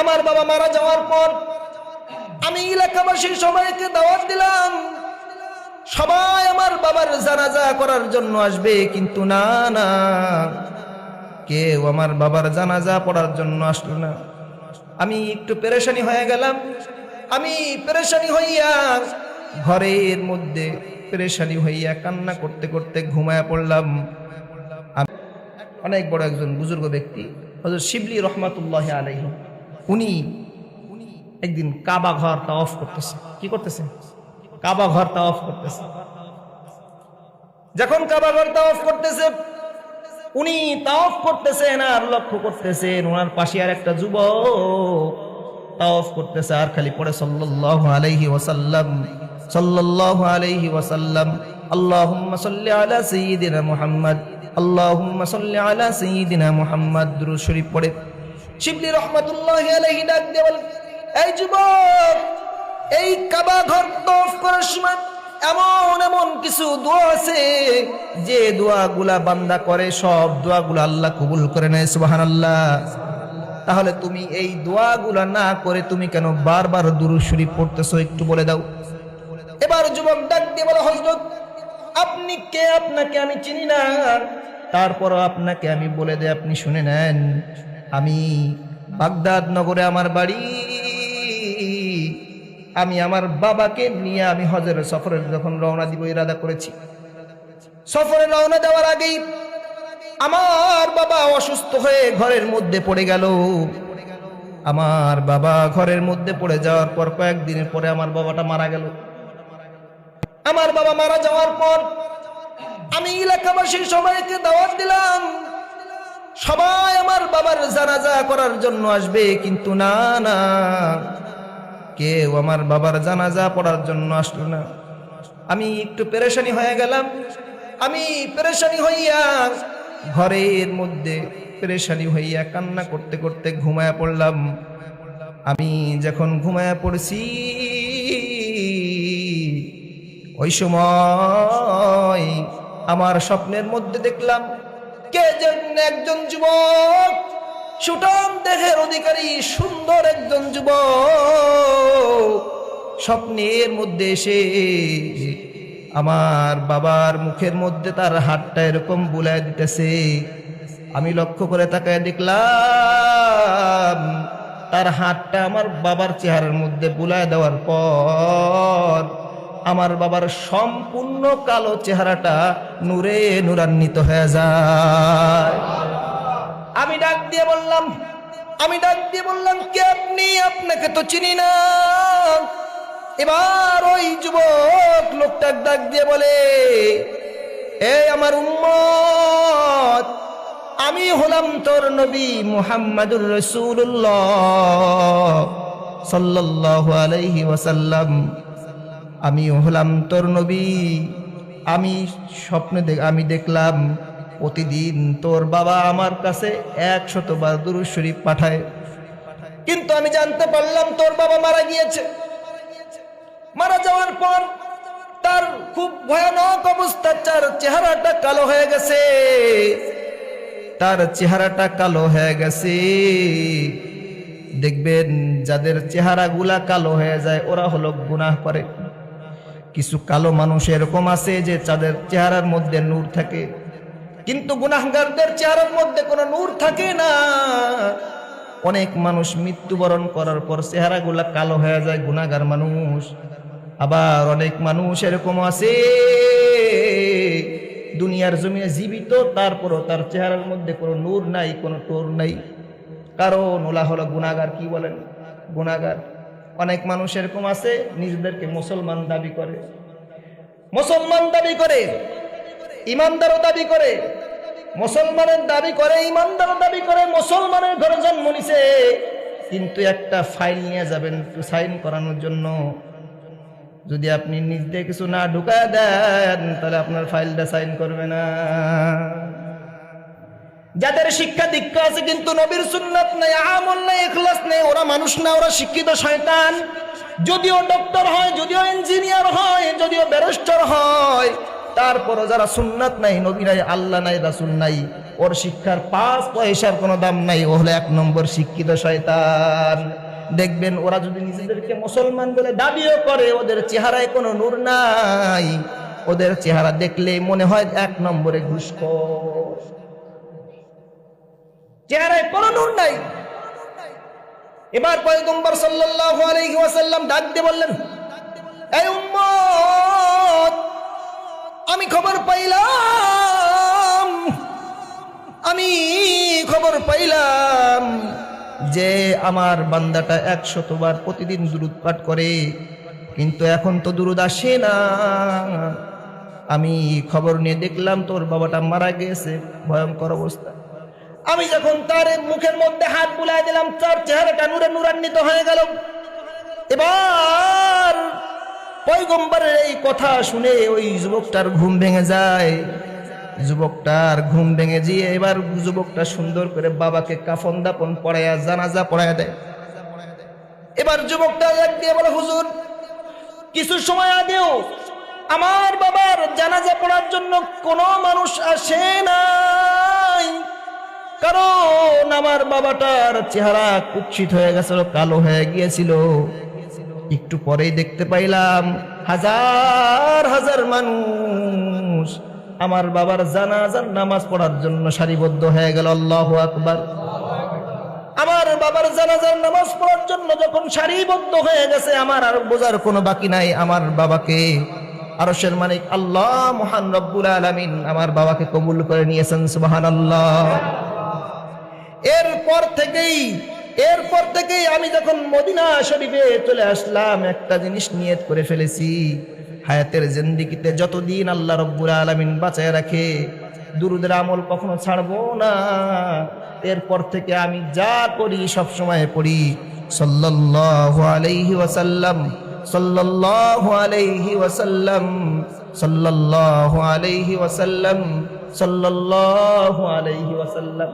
আমার বাবা মারা যাওয়ার পর আমি এলাকাবাসী সবাইকে দাওয়াত দিলাম, সবাই আমার বাবার জানাজা করার জন্য আসবে, কিন্তু না না, কেউ আমার বাবার জানাজা পড়ার জন্য আসলো না। আমি একটু পেরেশানি হয়ে গেলাম। আমি পেরেশানি হইয়া ঘরের মধ্যে পেরেশানি হইয়া কান্না করতে করতে ঘুমায়া পড়লাম। অনেক বড় একজন বুজুর্গ ব্যক্তি হযরত শিবলি রহমাতুল্লাহ আলাইহি, উনি একদিন কাবা ঘর তাওয়াফ করতেছে। কি করতেছে? কাবা ঘর তাওয়াফ করতেছে। যখন কাবা ঘর তাওয়াফ করতেছে, উনি তাওয়াফ করতেছেন আর লক্ষ্য করতেছেন ওনার পাশে আর একটা যুবক তাওয়াফ করতেছে আর খালি পড়ে সাল্লাল্লাহু আলাইহি ওয়াসাল্লাম, সাল্লাল্লাহু আলাইহি ওয়াসাল্লাম, আল্লাহুম্মা সাল্লি আলা সাইয়্যিদিনা মুহাম্মদ, আল্লাহুম্মা সাল্লি আলা সাইয়্যিদিনা মুহাম্মদ দুরূদ শরীফ পড়ে। শিবলি রাহমাতুল্লাহি আলাইহি ডাক দিয়ে বলেন, এই যুবক, এই কাবা ঘর তাওয়াফ করার সময় এমন এমন কিছু দোয়া আছে যে দোয়াগুলা বান্দা করে সব দোয়াগুলা আল্লাহ কবুল করে নেয়, সুবহানাল্লাহ। তাহলে তুমি এই দোয়াগুলা না করে তুমি কেন বারবার দুরূদ শরীফ পড়তেছো, একটু বলে দাও। এবার যুবক ডাক দিয়ে বলে, হযরত আপনি কে? আপনাকে আমি চিনি না, তারপরও আপনাকে আমি বলে দেই, আপনি শুনে নেন। আমি বাগদাদ নগরে আমার বাড়ি। আমি আমার বাবাকে নিয়ে আমি হজের সফরে যখন রওনা দিব ইরাদা করেছি, সফরে রওনা দেওয়ার আগেই আমার বাবা অসুস্থ হয়ে ঘরের মধ্যে পড়ে গেল। আমার বাবা ঘরের মধ্যে পড়ে যাওয়ার পর কয়েকদিনের পরে আমার বাবাটা মারা গেল। আমার বাবা মারা যাওয়ার পর আমি এলাকাবাসী সবাইকে দাওয়াত দিলাম, সবাই আমার বাবার জানাজা করার জন্য আসবে, কিন্তু না না, কেউ আমার বাবার জানাজা পড়ার জন্য আসলো না। আমি একটু পেরেশানি হয়ে গেলাম। আমি পেরেশানি হইয়া ঘরের মধ্যে পেরেশানি হইয়া কান্না করতে করতে ঘুমায়া পড়লাম। আমি যখন ঘুমায়া পড়ছি, ওই সময় আমার স্বপ্নের মধ্যে দেখলাম কে যেন একজন যুবক, সুঠাম দেহের অধিকারী সুন্দর একজন যুবক স্বপ্নের মধ্যে এসে আমার বাবার মুখের মধ্যে তার হাতটা এরকম বুলায় দিতেছে। আমি লক্ষ্য করে তাকায় দেখলাম তার হাতটা আমার বাবার চেহারার মধ্যে বুলায় দেওয়ার পর আমার বাবার সম্পূর্ণ কালো চেহারাটা নূরে নূরান্বিত হয়ে যায়। আমি ডাক দিয়ে বললাম, কে আপনি? আপনাকে তো চিনি না। এবার ওই যুবক লোকটা ডাক দিয়ে বলে, এই আমার উম্মত, আমি হলাম তোর নবী মুহাম্মাদুর রাসূলুল্লাহ সাল্লাল্লাহু আলাইহি ওয়াসাল্লাম। আমি হলাম তোর নবী। আমি স্বপ্নে আমি দেখলাম প্রতিদিন তোর বাবা আমার কাছে 100 বার দুরূদ শরীফ পাঠায়, কিন্তু আমি জানতে পারলাম তোর বাবা মারা গিয়েছে। মারা যাওয়ার পর তার খুব ভয়ানক অবস্থা, তার চেহারাটা কালো হয়ে গেছে। তার চেহারাটা কালো হয়ে গেছে। দেখবেন যাদের চেহারাগুলা কালো হয়ে যায় ওরা হলো গুনাহ করে। কিছু কালো মানুষ এরকম আছে যে তাদের চেহারার মধ্যে নূর থাকে, কিন্তু গুনাহগারদের চেহারার মধ্যে কোনো নূর থাকে না। অনেক মানুষ মৃত্যুবরণ করার পর চেহারাগুলা কালো হয়ে যায়, গুনাহগার মানুষ। আবার অনেক মানুষ এরকম আছে দুনিয়ার জমিনে জীবিত, তারপরও তার চেহারার মধ্যে কোনো নূর নাই, কোনো টোর নাই, কারণ ওলা হলো গুনাহগার। কি বলেন? গুনাহগার। অনেক মানুষ এরকম আছে নিজেদেরকে মুসলমান দাবি করে, ইমানদারও দাবি করে, মুসলমানের দাবি করে, ইমানদারও দাবি করে, মুসলমানের ঘরে জন্ম নিছে, কিন্তু একটা ফাইল নিয়ে যাবেন একটু সাইন করানোর জন্য। যদি আপনি নিজ দিয়ে কিছু না ঢুকায় দেন তাহলে আপনার ফাইলটা সাইন করবে না। যাদের শিক্ষা দীক্ষা আছে কিন্তু নবীর সুন্নাত নাই, আমল নাই, ইখলাস নেই, ওরা মানুষ না, ওরা শিক্ষিত শয়তান। যদিও ডক্টর হয়, যদিও ইঞ্জিনিয়ার হয়, যদিও ব্যারিস্টার হয়, তারপরও যারা সুন্নাত নাই, নবী নাই, আল্লাহ নাই, রাসূল নাই, ওর শিক্ষার 5 পয়সার কোনো দাম নাই, ও হলো 1 নম্বর শিক্ষিত শয়তান। দেখবেন ওরা যদি নিজেদেরকে মুসলমান বলে দাবিও করে, ওদের চেহারায় কোনো নূর নাই, ওদের চেহারা দেখলে মনে হয় 1 নম্বরে ঘুষখোর, চেহারায় কোনো নূর নাই। এবার পয়গম্বর সাল্লাল্লাহু আলাইহি ওয়াসাল্লাম ডাক দিয়ে বললেন, এই উম্মত, আমি খবর পাইলাম যে আমার বান্দাটা 100 বার প্রতিদিন দুরূদ পাঠ করে, কিন্তু এখন তো দুরূদ আসে না। আমি খবর নিয়ে দেখলাম তোর বাবাটা মারা গেছে, ভয়ঙ্কর অবস্থা। আমি যখন তার মুখের মধ্যে হাত বুলাই দিলাম, তার চেহারাটা নূরে নূরান্বিত হয়ে গেল। এবার পয়গম্বরের এই কথা শুনে ওই যুবকটার ঘুম ভেঙে যায়। যুবকটার ঘুম ভেঙে গিয়ে এবার যুবকটা সুন্দর করে বাবাকে কাফন দাপন পড়ায়া জানাজা পড়ায়া দেয়। এবার যুবকটা এক দিয়ে বলে, হুজুর, কিছু সময় আগেও আমার বাবার জানাজা পড়ার জন্য কোনো মানুষ আসে নাই, কারণ আমার বাবাটার চেহারা কুৎসিত হয়ে গেছিল, কালো হয়ে গিয়েছিল। একটু পরেই দেখতে পাইলাম হাজার হাজার মানুষ আমার বাবার জানাজার নামাজ পড়ার জন্য সারিবদ্ধ হয়ে গেল। আল্লাহু আকবার। আমার বাবার জানাজার নামাজ পড়ার জন্য যখন সারিবদ্ধ হয়ে গেছে, আমার আর বোঝার কোনো বাকি নাই, আমার বাবাকে আরশের মালিক আল্লাহ মহান রব্বুল আলামিন আমার বাবাকে কবুল করে নিয়েছেন। সুবহানাল্লাহ। এরপর থেকেই আমি যখন মদিনা শরীফে চলে আসলাম, একটা জিনিস নিয়ত করে ফেলেছি, হায়াতের জিন্দেগিতে যতদিন আল্লাহ রব্বুল আলামিন বাঁচায় রাখে, দুরূদের আমল কখনো ছাড়বো না। এরপর থেকে আমি যা করি সব সময় পড়ি সাল্লাল্লাহু আলাইহি ওয়াসাল্লাম, সাল্লাল্লাহু আলাইহি ওয়াসাল্লাম, সাল্লাল্লাহু আলাইহি ওয়াসাল্লাম, সাল্লাল্লাহু আলাইহি ওয়াসাল্লাম।